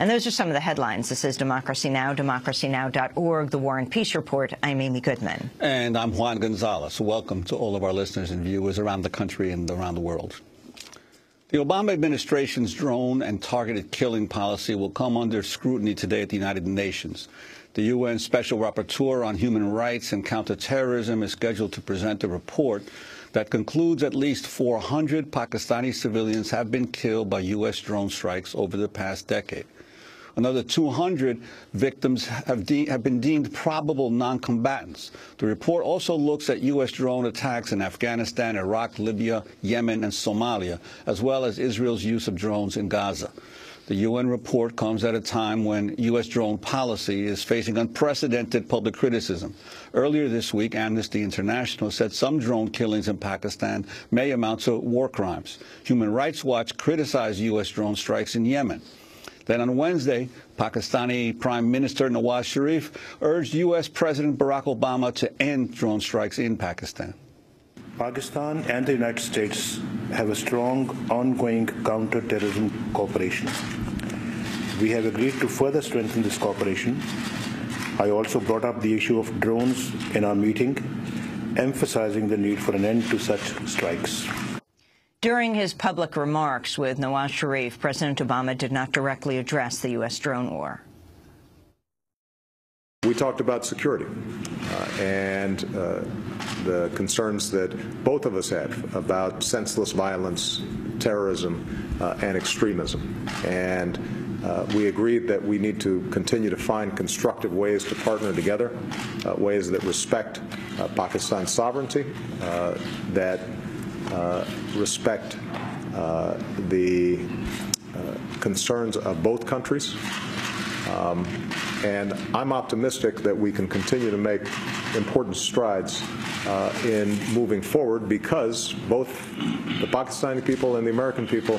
And those are some of the headlines. This is Democracy Now!, democracynow.org, The War and Peace Report. I'm Amy Goodman. And I'm Juan Gonzalez. Welcome to all of our listeners and viewers around the country and around the world. The Obama administration's drone and targeted killing policy will come under scrutiny today at the United Nations. The UN Special Rapporteur on Human Rights and Counterterrorism is scheduled to present a report that concludes at least 400 Pakistani civilians have been killed by U.S. drone strikes over the past decade. Another 200 victims have been deemed probable non-combatants. The report also looks at U.S. drone attacks in Afghanistan, Iraq, Libya, Yemen, and Somalia, as well as Israel's use of drones in Gaza. The UN report comes at a time when U.S. drone policy is facing unprecedented public criticism. Earlier this week, Amnesty International said some drone killings in Pakistan may amount to war crimes. Human Rights Watch criticized U.S. drone strikes in Yemen. Then on Wednesday, Pakistani Prime Minister Nawaz Sharif urged U.S. President Barack Obama to end drone strikes in Pakistan. Pakistan and the United States have a strong ongoing counter-terrorism cooperation. We have agreed to further strengthen this cooperation. I also brought up the issue of drones in our meeting, emphasizing the need for an end to such strikes. During his public remarks with Nawaz Sharif, President Obama did not directly address the U.S. drone war. We talked about security and the concerns that both of us had about senseless violence, terrorism, and extremism. And we agreed that we need to continue to find constructive ways to partner together, ways that respect Pakistan's sovereignty, that respect the concerns of both countries. And I'm optimistic that we can continue to make important strides in moving forward, because both the Pakistani people and the American people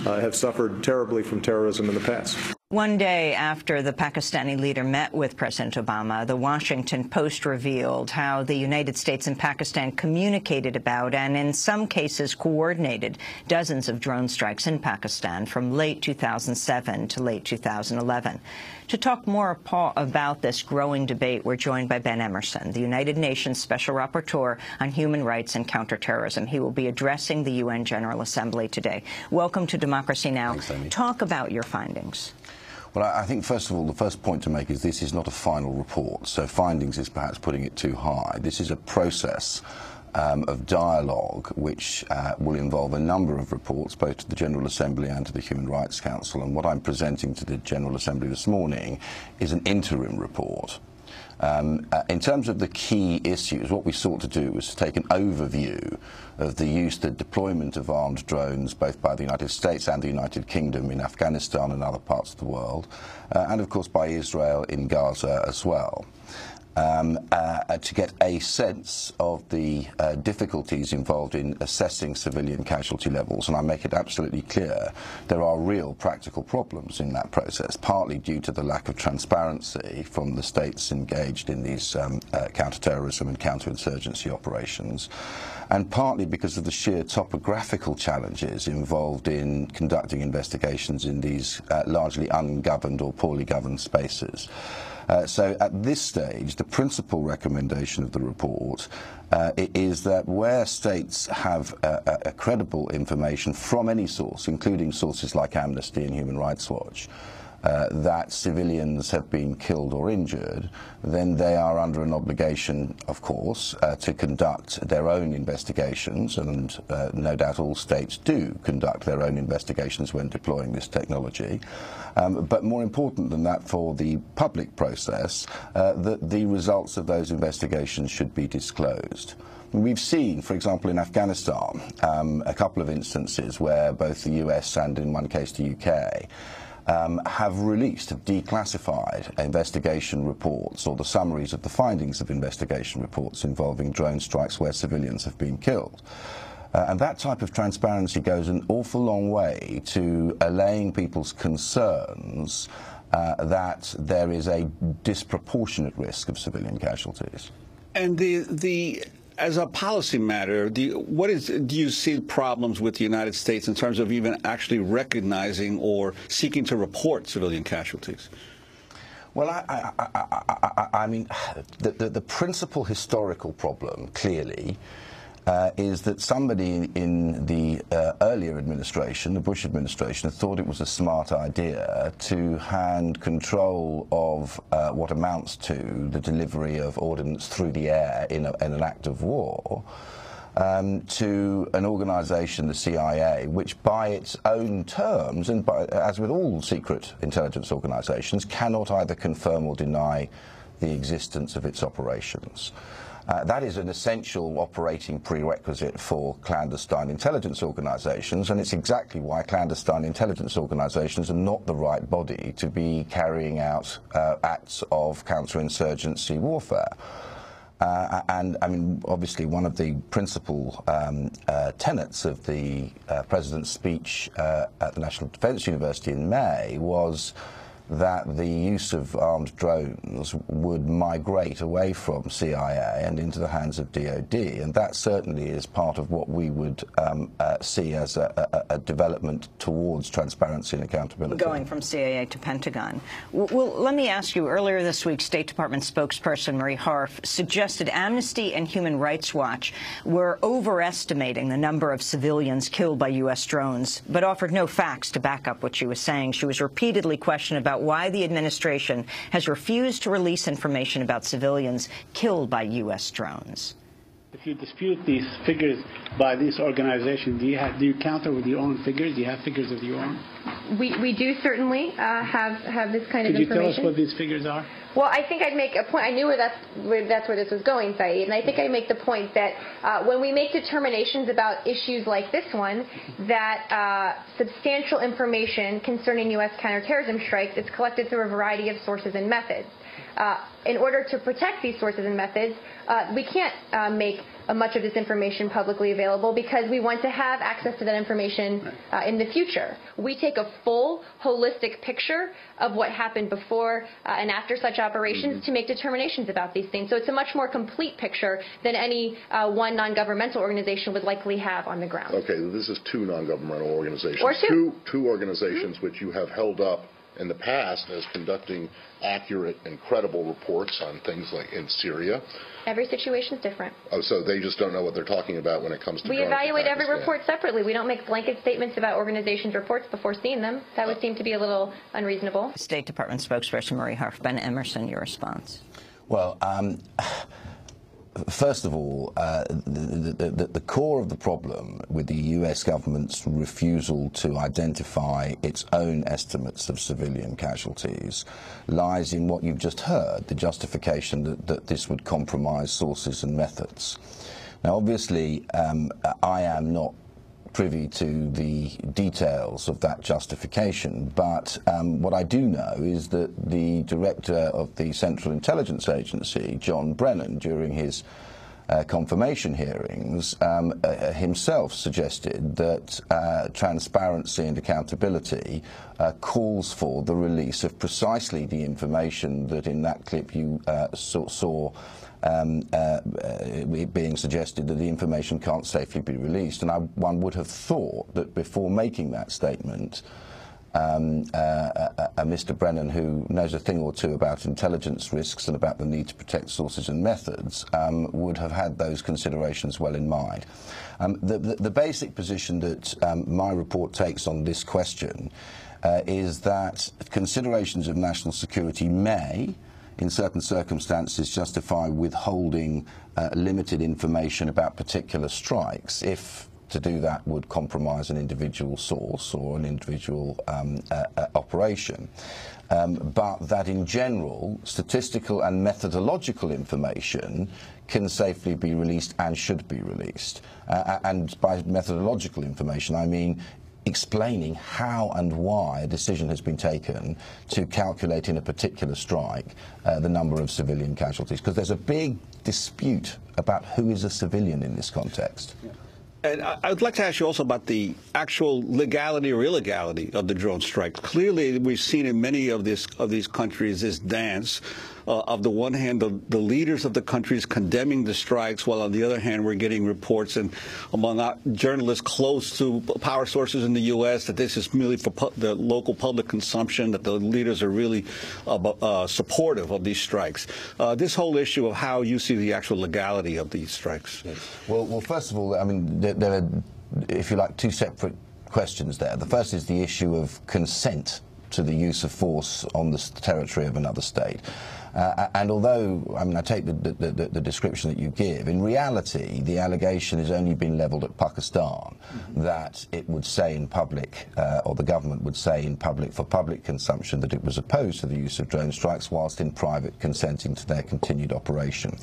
have suffered terribly from terrorism in the past. One day after the Pakistani leader met with President Obama, the Washington Post revealed how the United States and Pakistan communicated about and in some cases coordinated dozens of drone strikes in Pakistan from late 2007 to late 2011. To talk more about this growing debate, we're joined by Ben Emmerson, the United Nations Special Rapporteur on Human Rights and Counterterrorism. He will be addressing the UN General Assembly today. Welcome to Democracy Now! Thanks, Amy. Talk about your findings. Well, I think, first of all, the first point to make is this is not a final report, so findings is perhaps putting it too high. This is a process of dialogue which will involve a number of reports, both to the General Assembly and to the Human Rights Council. And what I'm presenting to the General Assembly this morning is an interim report. In terms of the key issues, what we sought to do was to take an overview of the use, the deployment of armed drones, both by the United States and the United Kingdom in Afghanistan and other parts of the world, and of course by Israel in Gaza as well. To get a sense of the difficulties involved in assessing civilian casualty levels. And I make it absolutely clear there are real practical problems in that process, partly due to the lack of transparency from the states engaged in these counter-terrorism and counterinsurgency operations, and partly because of the sheer topographical challenges involved in conducting investigations in these largely ungoverned or poorly governed spaces. So at this stage, the principal recommendation of the report is that where states have credible information from any source, including sources like Amnesty and Human Rights Watch, that civilians have been killed or injured, then they are under an obligation, of course, to conduct their own investigations, and no doubt all states do conduct their own investigations when deploying this technology. But more important than that, for the public process, that the results of those investigations should be disclosed. We've seen, for example, in Afghanistan, a couple of instances where both the US and, in one case, the UK, have declassified investigation reports or the summaries of the findings of investigation reports involving drone strikes where civilians have been killed. And that type of transparency goes an awful long way to allaying people's concerns that there is a disproportionate risk of civilian casualties. And the as a policy matter, do you see problems with the United States in terms of even actually recognizing or seeking to report civilian casualties? Well, I mean, the principal historical problem, clearly, is that somebody in the earlier administration, the Bush administration, thought it was a smart idea to hand control of what amounts to the delivery of ordnance through the air in an act of war to an organisation, the CIA, which by its own terms, and as with all secret intelligence organisations, cannot either confirm or deny the existence of its operations. That is an essential operating prerequisite for clandestine intelligence organisations, and it's exactly why clandestine intelligence organisations are not the right body to be carrying out acts of counterinsurgency warfare. And, I mean, obviously one of the principal tenets of the President's speech at the National Defence University in May was that the use of armed drones would migrate away from CIA and into the hands of DoD, and that certainly is part of what we would see as a development towards transparency and accountability. Going from CIA to Pentagon. Well, let me ask you, earlier this week, State Department spokesperson Marie Harf suggested Amnesty and Human Rights Watch were overestimating the number of civilians killed by U.S. drones, but offered no facts to back up what she was saying. She was repeatedly questioned about why the administration has refused to release information about civilians killed by U.S. drones. If you dispute these figures by these organizations, do you counter with your own figures? Do you have figures of your own? We do certainly have this kind of information. Could you tell us what these figures are? Well, I think I'd make a point. I knew that's where this was going, Saeed, and I think I'd make the point that when we make determinations about issues like this one, that substantial information concerning U.S. counterterrorism strikes is collected through a variety of sources and methods. In order to protect these sources and methods, we can't make much of this information publicly available because we want to have access to that information in the future. We take a full, holistic picture of what happened before and after such operations to make determinations about these things. So it's a much more complete picture than any one non-governmental organization would likely have on the ground. Okay, this is two non-governmental organizations. Or two organizations which you have held up in the past as conducting accurate and credible reports on things like in Syria. Every situation is different. Oh, so they just don't know what they're talking about when it comes to We evaluate every report separately. We don't make blanket statements about organizations' reports before seeing them. That would seem to be a little unreasonable. State Department spokesperson Marie Harf. Ben Emerson, your response. Well, first of all, the core of the problem with the U.S. government's refusal to identify its own estimates of civilian casualties lies in what you've just heard, the justification that this would compromise sources and methods. Now, obviously, I am not privy to the details of that justification, but what I do know is that the director of the Central Intelligence Agency, John Brennan, during his confirmation hearings, himself suggested that transparency and accountability calls for the release of precisely the information that in that clip you saw being suggested, that the information can't safely be released. And one would have thought that before making that statement, Mr. Brennan, who knows a thing or two about intelligence risks and about the need to protect sources and methods, would have had those considerations well in mind. The basic position that my report takes on this question is that considerations of national security may, in certain circumstances, justify withholding limited information about particular strikes if to do that would compromise an individual source or an individual operation. But that in general, statistical and methodological information can safely be released and should be released. And by methodological information, I mean explaining how and why a decision has been taken to calculate in a particular strike the number of civilian casualties. Because there's a big dispute about who is a civilian in this context. Yeah. And I would like to ask you also about the actual legality or illegality of the drone strike. Clearly, we've seen in many of these countries this dance of the one hand, the leaders of the countries condemning the strikes, while on the other hand, we're getting reports and among journalists close to power sources in the U.S. that this is merely for the local public consumption, that the leaders are really supportive of these strikes. This whole issue of how you see the actual legality of these strikes. Yes. Well, first of all, I mean, there are, if you like, two separate questions there. The first is the issue of consent to the use of force on the territory of another state. And although, I mean, I take the description that you give, in reality, the allegation has only been levelled at Pakistan, that it would say in public, or the government would say in public for public consumption, that it was opposed to the use of drone strikes, whilst in private consenting to their continued operation.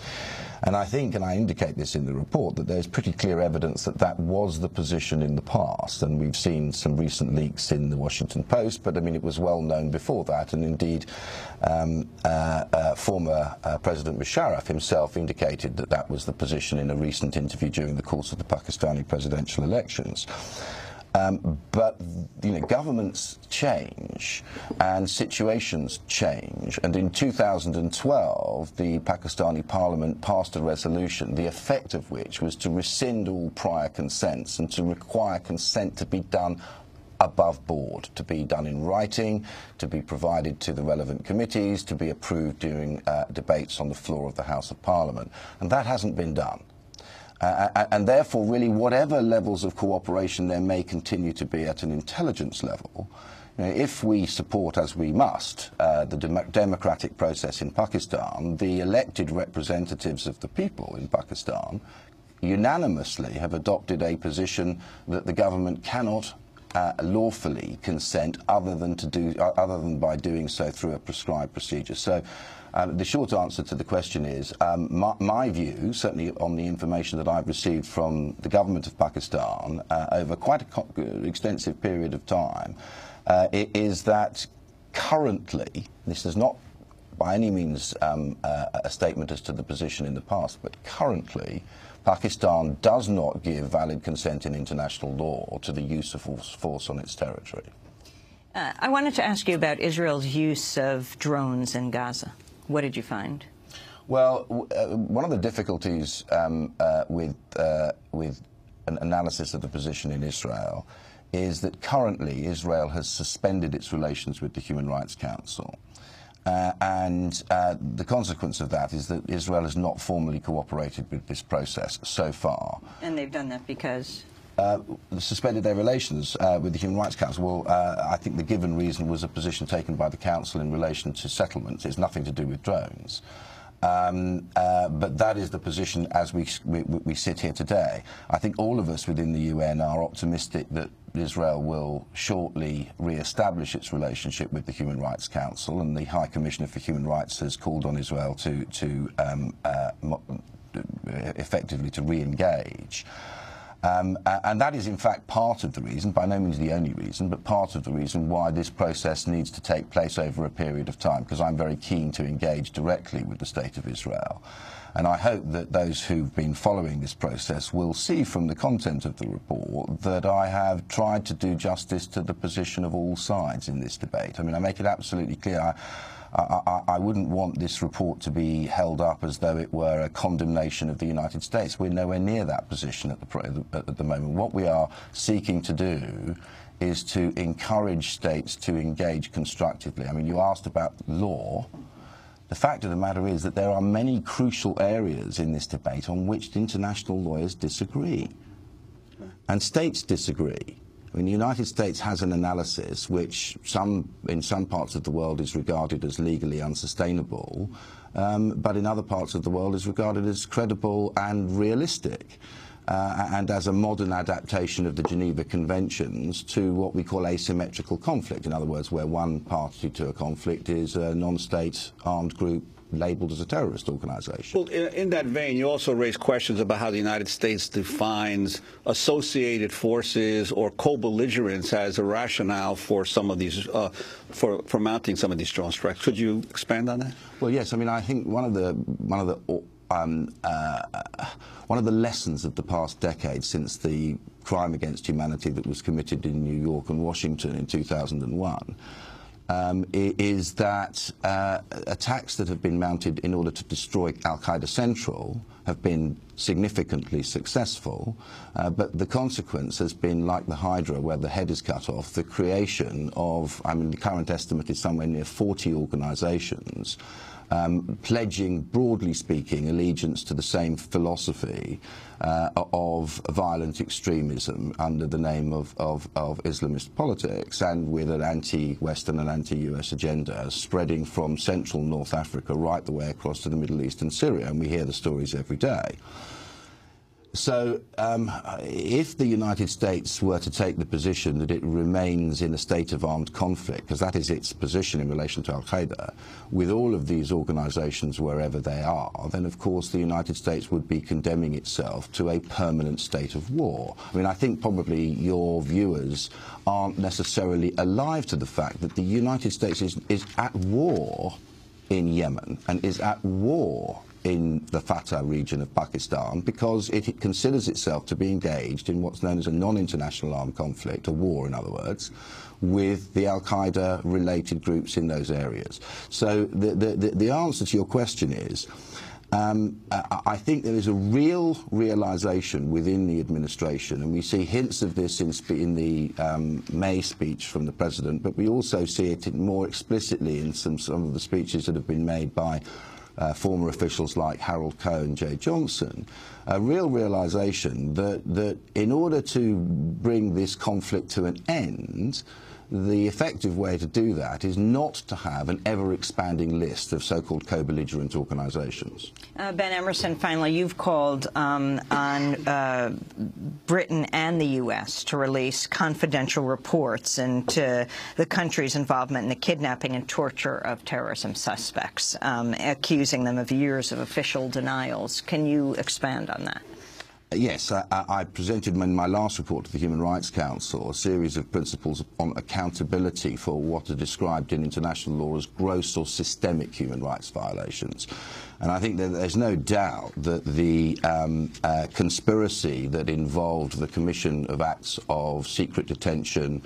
And I think, and I indicate this in the report, that there's pretty clear evidence that that was the position in the past. And we've seen some recent leaks in the Washington Post, but I mean, it was well known before that. And indeed, former President Musharraf himself indicated that that was the position in a recent interview during the course of the Pakistani presidential elections. But you know, governments change and situations change, and in 2012 the Pakistani Parliament passed a resolution, the effect of which was to rescind all prior consents and to require consent to be done above board, to be done in writing, to be provided to the relevant committees, to be approved during debates on the floor of the House of Parliament, and that hasn't been done. And therefore, really, whatever levels of cooperation there may continue to be at an intelligence level, you know, if we support, as we must, the democratic process in Pakistan, the elected representatives of the people in Pakistan unanimously have adopted a position that the government cannot lawfully consent other than by doing so through a prescribed procedure. So the short answer to the question is, my view, certainly on the information that I've received from the government of Pakistan over quite an extensive period of time, is that currently, this is not by any means a statement as to the position in the past, but currently Pakistan does not give valid consent in international law to the use of force on its territory. I wanted to ask you about Israel's use of drones in Gaza. What did you find? Well, one of the difficulties with an analysis of the position in Israel is that currently Israel has suspended its relations with the Human Rights Council. And the consequence of that is that Israel has not formally cooperated with this process so far. And they've done that because? Suspended their relations with the Human Rights Council. Well, I think the given reason was a position taken by the Council in relation to settlements. It's nothing to do with drones. But that is the position as we sit here today. I think all of us within the UN are optimistic that Israel will shortly re-establish its relationship with the Human Rights Council, and the High Commissioner for Human Rights has called on Israel to effectively to re-engage. And that is in fact part of the reason, by no means the only reason, but part of the reason why this process needs to take place over a period of time, because I'm very keen to engage directly with the State of Israel. And I hope that those who've been following this process will see from the content of the report that I have tried to do justice to the position of all sides in this debate. I mean, I make it absolutely clear. I wouldn't want this report to be held up as though it were a condemnation of the United States. We're nowhere near that position at the moment. What we are seeking to do is to encourage states to engage constructively. I mean, you asked about law. The fact of the matter is that there are many crucial areas in this debate on which international lawyers disagree. And states disagree. I mean, the United States has an analysis which in some parts of the world is regarded as legally unsustainable, but in other parts of the world is regarded as credible and realistic, and as a modern adaptation of the Geneva Conventions to what we call asymmetrical conflict. In other words, where one party to a conflict is a non-state armed group labeled as a terrorist organization. Well, in that vein, you also raise questions about how the United States defines associated forces or co-belligerents as a rationale for some of these, for mounting some of these drone strikes. Could you expand on that? Well, yes. I mean, I think one of the lessons of the past decade, since the crime against humanity that was committed in New York and Washington in 2001, is that attacks that have been mounted in order to destroy Al-Qaeda Central have been significantly successful, but the consequence has been like the Hydra, where the head is cut off, the creation of, I mean, the current estimate is somewhere near 40 organizations pledging, broadly speaking, allegiance to the same philosophy of violent extremism under the name of Islamist politics, and with an anti-Western and anti-US agenda spreading from central North Africa right the way across to the Middle East and Syria, and we hear the stories every day. So if the United States were to take the position that it remains in a state of armed conflict, because that is its position in relation to Al-Qaeda, with all of these organizations wherever they are, then of course the United States would be condemning itself to a permanent state of war. I mean, I think probably your viewers aren't necessarily alive to the fact that the United States is at war in Yemen and is at war in the Fatah region of Pakistan, because it considers itself to be engaged in what's known as a non-international armed conflict, a war in other words, with the Al-Qaeda related groups in those areas. So the answer to your question is, I think there is a real realization within the administration, and we see hints of this in the May speech from the President, but we also see it more explicitly in some of the speeches that have been made by former officials like Harold Coe and Jay Johnson, a real realization that in order to bring this conflict to an end, the effective way to do that is not to have an ever-expanding list of so-called co-belligerent organizations. Ben Emmerson, finally, you've called on Britain and the U.S. to release confidential reports into the country's involvement in the kidnapping and torture of terrorism suspects, accusing them of years of official denials. Can you expand on that? Yes, I presented in my last report to the Human Rights Council a series of principles on accountability for what are described in international law as gross or systemic human rights violations. And I think that there's no doubt that the conspiracy that involved the commission of acts of secret detention,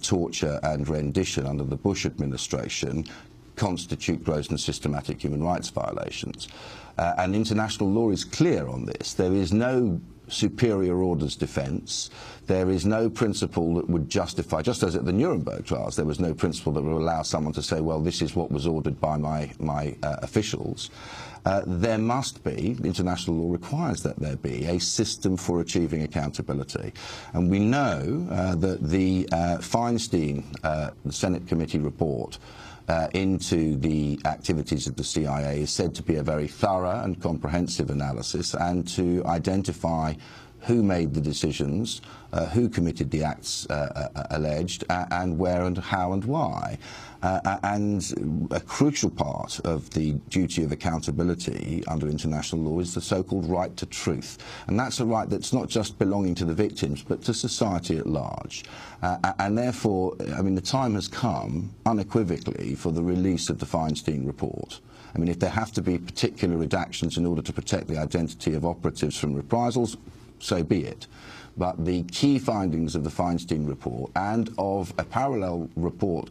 torture and rendition under the Bush administration constitute gross and systematic human rights violations. And international law is clear on this. There is no superior orders defence. There is no principle that would justify, just as at the Nuremberg trials, there was no principle that would allow someone to say, well, this is what was ordered by my officials. There must be, international law requires that there be, a system for achieving accountability. And we know that the Feinstein, the Senate committee report, into the activities of the CIA is said to be a very thorough and comprehensive analysis, and to identify who made the decisions, who committed the acts alleged, and where and how and why. And a crucial part of the duty of accountability under international law is the so-called right to truth. And that's a right that's not just belonging to the victims, but to society at large. And therefore, I mean, the time has come, unequivocally, for the release of the Feinstein report. I mean, if there have to be particular redactions in order to protect the identity of operatives from reprisals, so be it. But the key findings of the Feinstein report and of a parallel report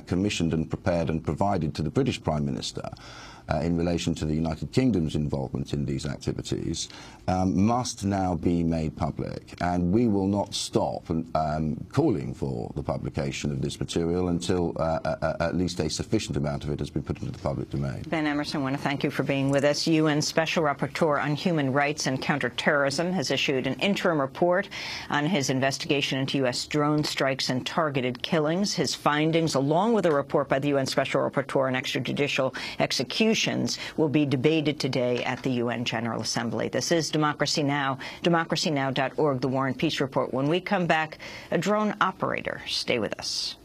commissioned and prepared and provided to the British Prime Minister in relation to the United Kingdom's involvement in these activities must now be made public, and we will not stop calling for the publication of this material until at least a sufficient amount of it has been put into the public domain. Ben Emmerson, I want to thank you for being with us. UN Special Rapporteur on Human Rights and Counterterrorism has issued an interim report on his investigation into U.S. drone strikes and targeted killings. His findings, along with a report by the UN Special Rapporteur on extrajudicial executions, will be debated today at the UN General Assembly. This is Democracy Now!, democracynow.org, The War and Peace Report. When we come back, a drone operator. Stay with us.